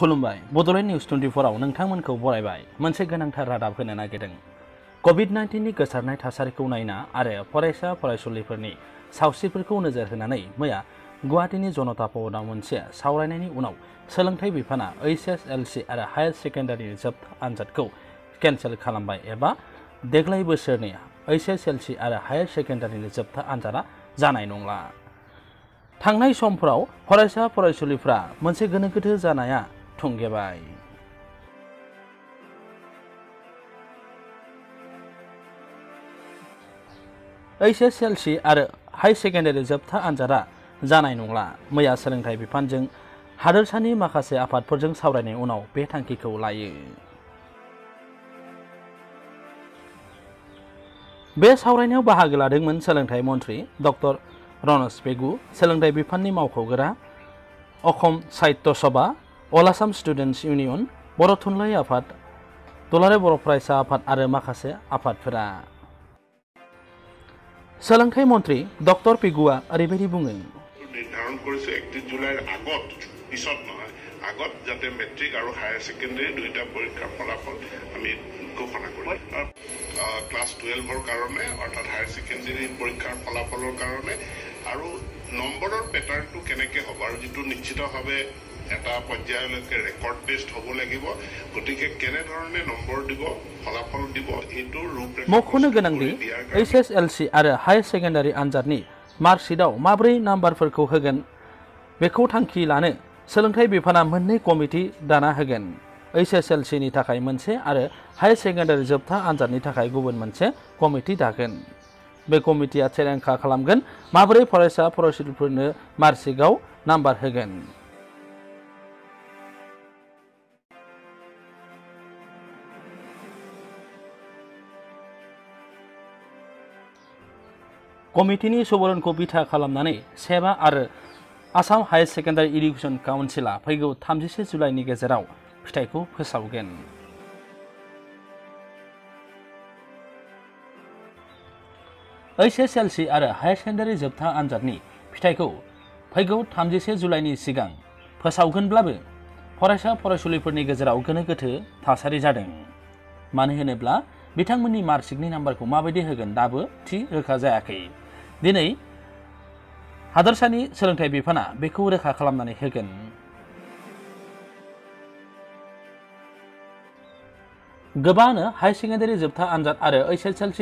खुलुमबाय बड'लेण्ड निउज 24 आव नोंथांमोनखौ बरायबाय मोनसे गोनांथार रादाब होनो नागिरदों। कोविड-19 नि गोसारनाय थासारिखौ नायना आरो फरायसा फरायसुलिफोरनि सावस्रिफोरखौ नोजोर होनानै मैया गुवाहाटीनि जनता भवनाव मोनसे सावरायनायनि उनाव सोलोंथाइ बिफाना HSLC आरो हायर सेकेन्डारिनि जोबथा आनजादखौ केन्सेल खालामबाय एबा देग्लाय बोसोरनि HSLC आरो हायर सेकेन्डारिनि जोबथा आनजादा जानाय नंला। थांनाय समफोराव फरायसा फरायसुलिफ्रा मोनसे गोनो गोथो जानाया थुंगेबाय। HSLC आरो हायर सेकेन्डारि जोबथा आनजादा जानाय नंला। मैया सोलोंथाइ बिफानजों हादोरसानि माखासे आफादफोरजों सावरायनायनि उनाव बे थांखिखौ लायो। बे सावरायनायाव बाहागो लादोंमोन सोलोंथाइ मन्थ्रि डक्टर रनज पेगु, सोलोंथाइ बिफाननि मावख'गोरा, अखम साहित्य सभा, अल आसाम स्टुडेन्टस इउनियन, बर' थुनलाइ आफाद, दुलाराय बर' फरायसा आफाद आरो माखासे आफादफोरा। सोलोंथाइ मन्थ्रि डक्टर पेगुआ ओरैबायदि बुङो। निर्धारण কৰিছে 31 জুলাইৰ আগত পিছত নহয় আগত যাতে মেট্ৰিক আৰু হায়াৰ সেকেন্ডাৰী দুইটা পৰীক্ষাৰ ফলাফল আমি ঘোষণা কৰিম। ক্লাস 12 ৰ কাৰণে অৰ্থাৎ হায়াৰ সেকেন্ডাৰী পৰীক্ষাৰ ফলাফলৰ কাৰণে আৰু নম্বৰৰ প্যাটাৰ্নটো কেনেকৈ হ'ব আৰু যেটো নিশ্চিতভাৱে এটা পৰ্যায়লৈকে ৰেকৰ্ড বেসড হ'ব লাগিব। গতিকে কেনে ধৰণে নম্বৰ দিব ফলাফল দিব এইটো ৰূপৰেখা মখ'नो गोनांदि HSLC आरो हायर सेकेन्डारि आनजादनि मार्कशीटआव माब्रै नाम्बारफोरखौ होगोन बेखौ थांखि लानो सोलोंथाइ बिफाना मोननै कमिटि दाना होगोन। HSLC नि थाखाय मोनसे आरो हायर सेकेन्डारि जोबथा आनजादनि थाखाय गुबुन मोनसे कमिटि दागोन। बे कमिटिया थिरांथा खालामगोन माब्रै फरायसा फरायसुलिफोरनो मार्कशीटआव नाम्बार होगोन। कमिटिनि सुबुरुनखौ बिथा खालामनानै सेबा आरो आसाम हायर सेकेन्डारि एडुकेशन काउन्सिलआ फैगौ 31 जुलाइनि गेजेराव फिथाइखौ फोसावगोन। HSLC आरो हायर सेकेन्डारि जोबथा आनजादनि फिथाइखौ फैगौ 31 जुलाइनि सिगां फोसावगोनब्लाबो फरायसा फरायसुलिफोरनि गेजेराव गोनो गोथो थासारि जादों। मानो होनोब्ला बिथांमोननि मार्कशीटनि नाम्बारखौ माबायदि होगोन दाबो थि रोखा जायाखै। दिनै हादोरसानि सोलोंथाइ बिफाना बेखौ रोखा खालामनानै होगोन। गोबांनो हायर सेकेन्डारि जोबथा आनजाद आरो HSLC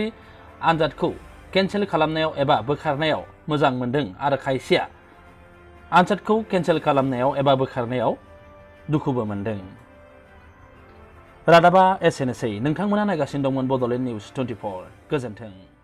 आनजादखौ केन्सेल खालामनायाव एबा बोखारनायाव मोजां मोनदों आरो खायसेया आनजादखौ केन्सेल खालामनायाव एबा बोखारनायाव दुखुबो मोनदों। रादाबा एसेनोसै। नोंथांमोना नायगासिनो दंमोन बड'लेण्ड निउज 24। गोजोन्थों।